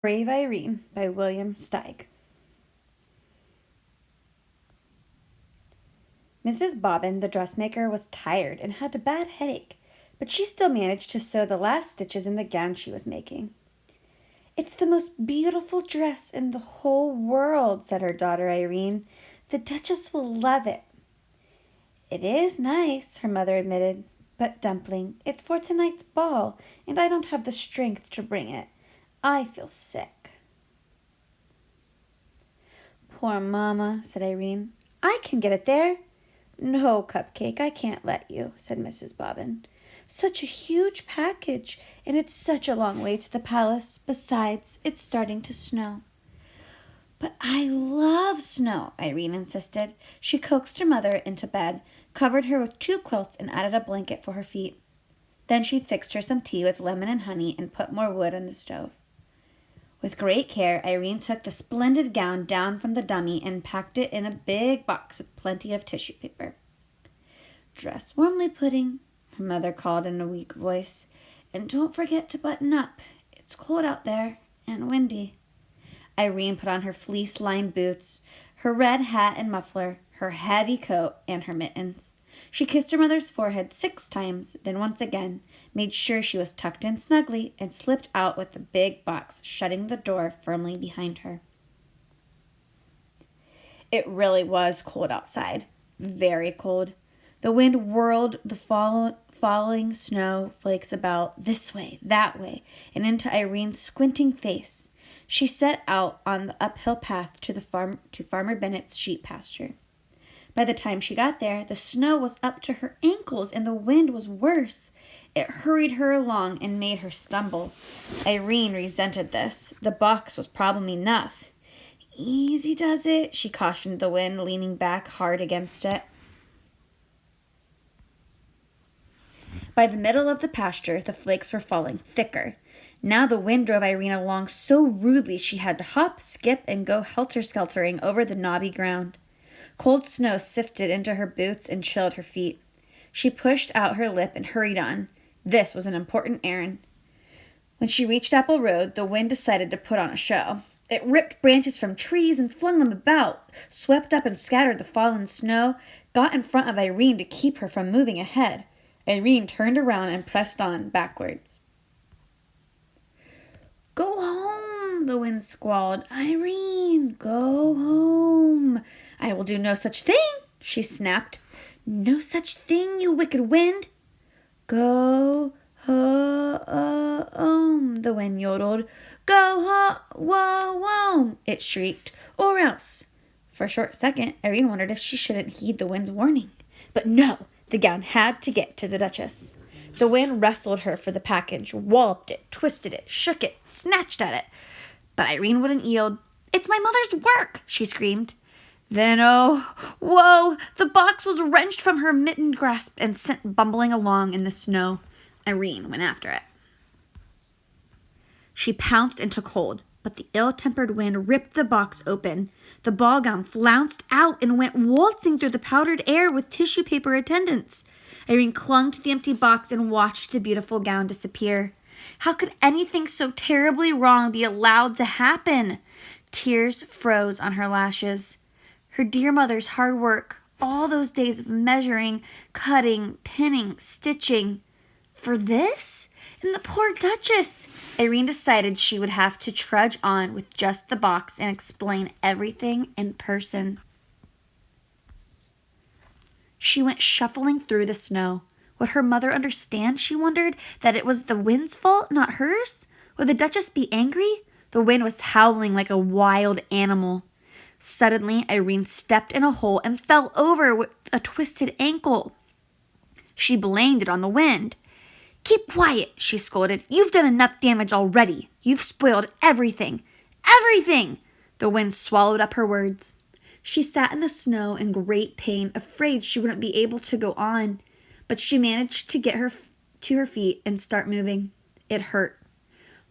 Brave Irene by William Steig. Mrs. Bobbin, the dressmaker, was tired and had a bad headache, but she still managed to sew the last stitches in the gown she was making. "It's the most beautiful dress in the whole world," said her daughter Irene. "The Duchess will love it." "It is nice," her mother admitted, "but, Dumpling, it's for tonight's ball, and I don't have the strength to bring it. I feel sick." "Poor Mamma," said Irene. "I can get it there." "No, Cupcake, I can't let you," said Mrs. Bobbin. "Such a huge package, and it's such a long way to the palace. Besides, it's starting to snow." "But I love snow," Irene insisted. She coaxed her mother into bed, covered her with 2 quilts, and added a blanket for her feet. Then she fixed her some tea with lemon and honey and put more wood on the stove. With great care, Irene took the splendid gown down from the dummy and packed it in a big box with plenty of tissue paper. "Dress warmly, Pudding," her mother called in a weak voice, "and don't forget to button up. It's cold out there and windy." Irene put on her fleece-lined boots, her red hat and muffler, her heavy coat, and her mittens. She kissed her mother's forehead 6 times, then once again, made sure she was tucked in snugly, and slipped out with the big box, shutting the door firmly behind her. It really was cold outside, very cold. The wind whirled the falling snow flakes about this way, that way, and into Irene's squinting face. She set out on the uphill path to Farmer Bennett's sheep pasture. By the time she got there, the snow was up to her ankles and the wind was worse. It hurried her along and made her stumble. Irene resented this. The box was problem enough. "Easy does it," she cautioned the wind, leaning back hard against it. By the middle of the pasture, the flakes were falling thicker. Now the wind drove Irene along so rudely she had to hop, skip, and go helter-skeltering over the knobby ground. Cold snow sifted into her boots and chilled her feet. She pushed out her lip and hurried on. This was an important errand. When she reached Apple Road, the wind decided to put on a show. It ripped branches from trees and flung them about, swept up and scattered the fallen snow, got in front of Irene to keep her from moving ahead. Irene turned around and pressed on backwards. "Go home," the wind squalled. "Irene, go home." "I will do no such thing," she snapped. "No such thing, you wicked wind." "Go home," the wind yodeled. "Go home," it shrieked. "Or else." For a short second, Irene wondered if she shouldn't heed the wind's warning. But no, the gown had to get to the Duchess. The wind wrestled her for the package, walloped it, twisted it, shook it, snatched at it. But Irene wouldn't yield. "It's my mother's work," she screamed. Then, oh, whoa, the box was wrenched from her mittened grasp and sent bumbling along in the snow. Irene went after it. She pounced and took hold, but the ill-tempered wind ripped the box open. The ball gown flounced out and went waltzing through the powdered air with tissue paper attendants. Irene clung to the empty box and watched the beautiful gown disappear. How could anything so terribly wrong be allowed to happen? Tears froze on her lashes. Her dear mother's hard work, all those days of measuring, cutting, pinning, stitching. For this? And the poor Duchess! Irene decided she would have to trudge on with just the box and explain everything in person. She went shuffling through the snow. Would her mother understand, she wondered, that it was the wind's fault, not hers? Would the Duchess be angry? The wind was howling like a wild animal. Suddenly, Irene stepped in a hole and fell over with a twisted ankle. She blamed it on the wind. "Keep quiet," she scolded. "You've done enough damage already. You've spoiled everything. Everything!" The wind swallowed up her words. She sat in the snow in great pain, afraid she wouldn't be able to go on. But she managed to get to her feet and start moving. It hurt.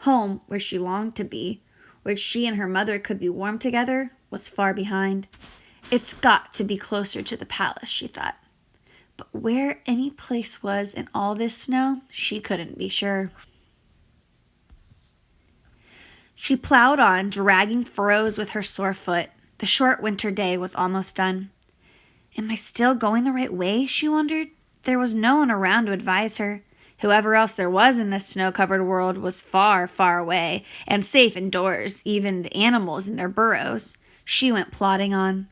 Home, where she longed to be, where she and her mother could be warm together, was far behind. "It's got to be closer to the palace," she thought. But where any place was in all this snow, she couldn't be sure. She plowed on, dragging furrows with her sore foot. The short winter day was almost done. Am I still going the right way? She wondered. There was no one around to advise her. Whoever else there was in this snow-covered world was far, far away, and safe indoors, even the animals in their burrows. She went plodding on.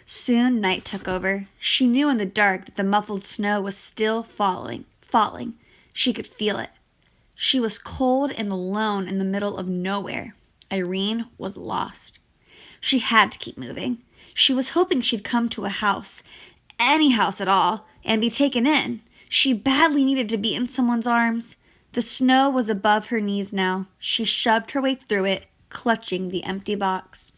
Soon night took over. She knew in the dark that the muffled snow was still falling. She could feel it. She was cold and alone in the middle of nowhere. Irene was lost. She had to keep moving. She was hoping she'd come to a house, any house at all, and be taken in. She badly needed to be in someone's arms. The snow was above her knees now. She shoved her way through it, clutching the empty box.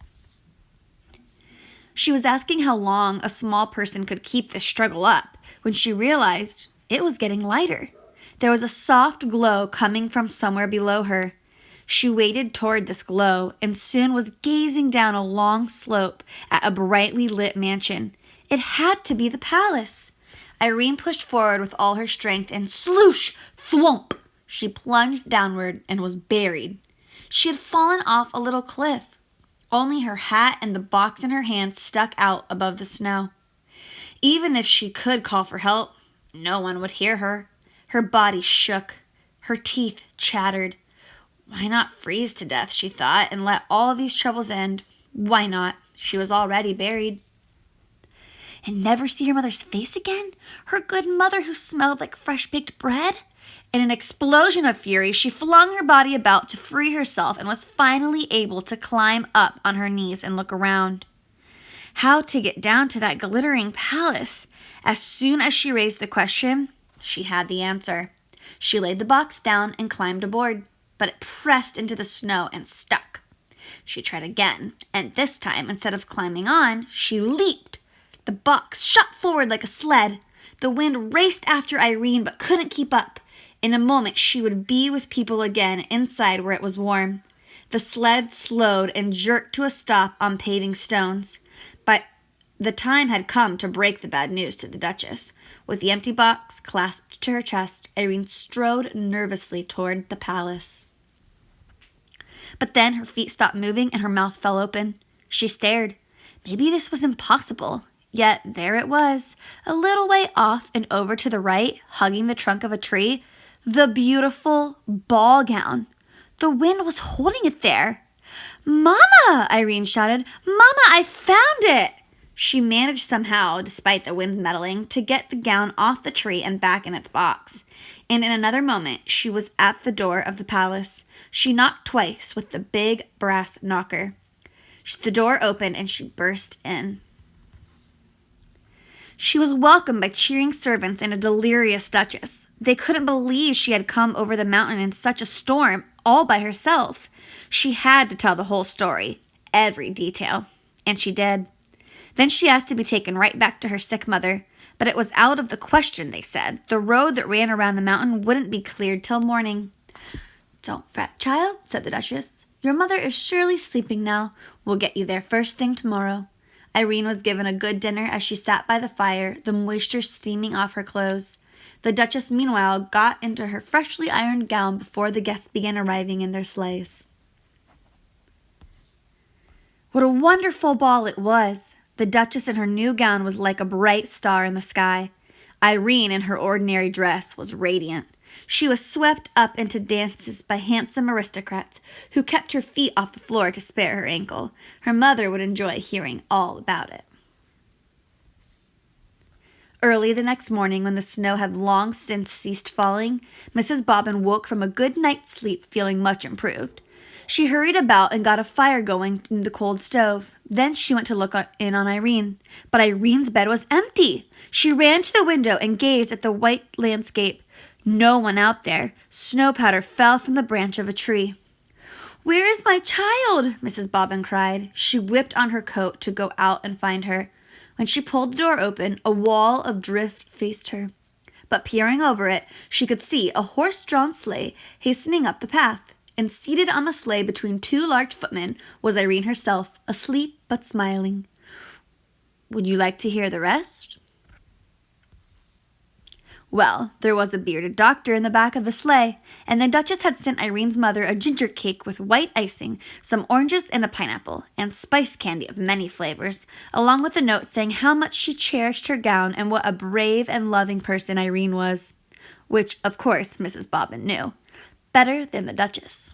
She was asking how long a small person could keep this struggle up when she realized it was getting lighter. There was a soft glow coming from somewhere below her. She waded toward this glow and soon was gazing down a long slope at a brightly lit mansion. It had to be the palace. Irene pushed forward with all her strength and sloosh, thwomp, she plunged downward and was buried. She had fallen off a little cliff. Only her hat and the box in her hand stuck out above the snow. Even if she could call for help, no one would hear her. Her body shook. Her teeth chattered. Why not freeze to death, she thought, and let all these troubles end? Why not? She was already buried. And never see her mother's face again? Her good mother who smelled like fresh-baked bread? In an explosion of fury, she flung her body about to free herself and was finally able to climb up on her knees and look around. How to get down to that glittering palace? As soon as she raised the question, she had the answer. She laid the box down and climbed aboard, but it pressed into the snow and stuck. She tried again, and this time, instead of climbing on, she leaped. The box shot forward like a sled. The wind raced after Irene but couldn't keep up. In a moment, she would be with people again inside where it was warm. The sled slowed and jerked to a stop on paving stones. But the time had come to break the bad news to the Duchess. With the empty box clasped to her chest, Irene strode nervously toward the palace. But then her feet stopped moving and her mouth fell open. She stared. Maybe this was impossible. Yet there it was, a little way off and over to the right, hugging the trunk of a tree, the beautiful ball gown. The wind was holding it there. "Mama!" Irene shouted. "Mama, I found it!" She managed somehow, despite the wind's meddling, to get the gown off the tree and back in its box. And in another moment, she was at the door of the palace. She knocked twice with the big brass knocker. The door opened and she burst in. She was welcomed by cheering servants and a delirious Duchess. They couldn't believe she had come over the mountain in such a storm, all by herself. She had to tell the whole story, every detail, and she did. Then she asked to be taken right back to her sick mother, but it was out of the question, they said. The road that ran around the mountain wouldn't be cleared till morning. "Don't fret, child," said the Duchess. "Your mother is surely sleeping now. We'll get you there first thing tomorrow." Irene was given a good dinner as she sat by the fire, the moisture steaming off her clothes. The Duchess, meanwhile, got into her freshly ironed gown before the guests began arriving in their sleighs. What a wonderful ball it was! The Duchess in her new gown was like a bright star in the sky. Irene, in her ordinary dress, was radiant. She was swept up into dances by handsome aristocrats who kept her feet off the floor to spare her ankle. Her mother would enjoy hearing all about it. Early the next morning, when the snow had long since ceased falling, Mrs. Bobbin woke from a good night's sleep feeling much improved. She hurried about and got a fire going in the cold stove. Then she went to look in on Irene. But Irene's bed was empty. She ran to the window and gazed at the white landscape. No one out there. Snow powder fell from the branch of a tree. "Where is my child?" Mrs. Bobbin cried. She whipped on her coat to go out and find her. When she pulled the door open, a wall of drift faced her. But peering over it, she could see a horse-drawn sleigh hastening up the path. And seated on the sleigh between two large footmen was Irene herself, asleep but smiling. Would you like to hear the rest? Well, there was a bearded doctor in the back of the sleigh, and the Duchess had sent Irene's mother a ginger cake with white icing, some oranges and a pineapple, and spice candy of many flavors, along with a note saying how much she cherished her gown and what a brave and loving person Irene was. Which, of course, Mrs. Bobbin knew. Better than the Duchess.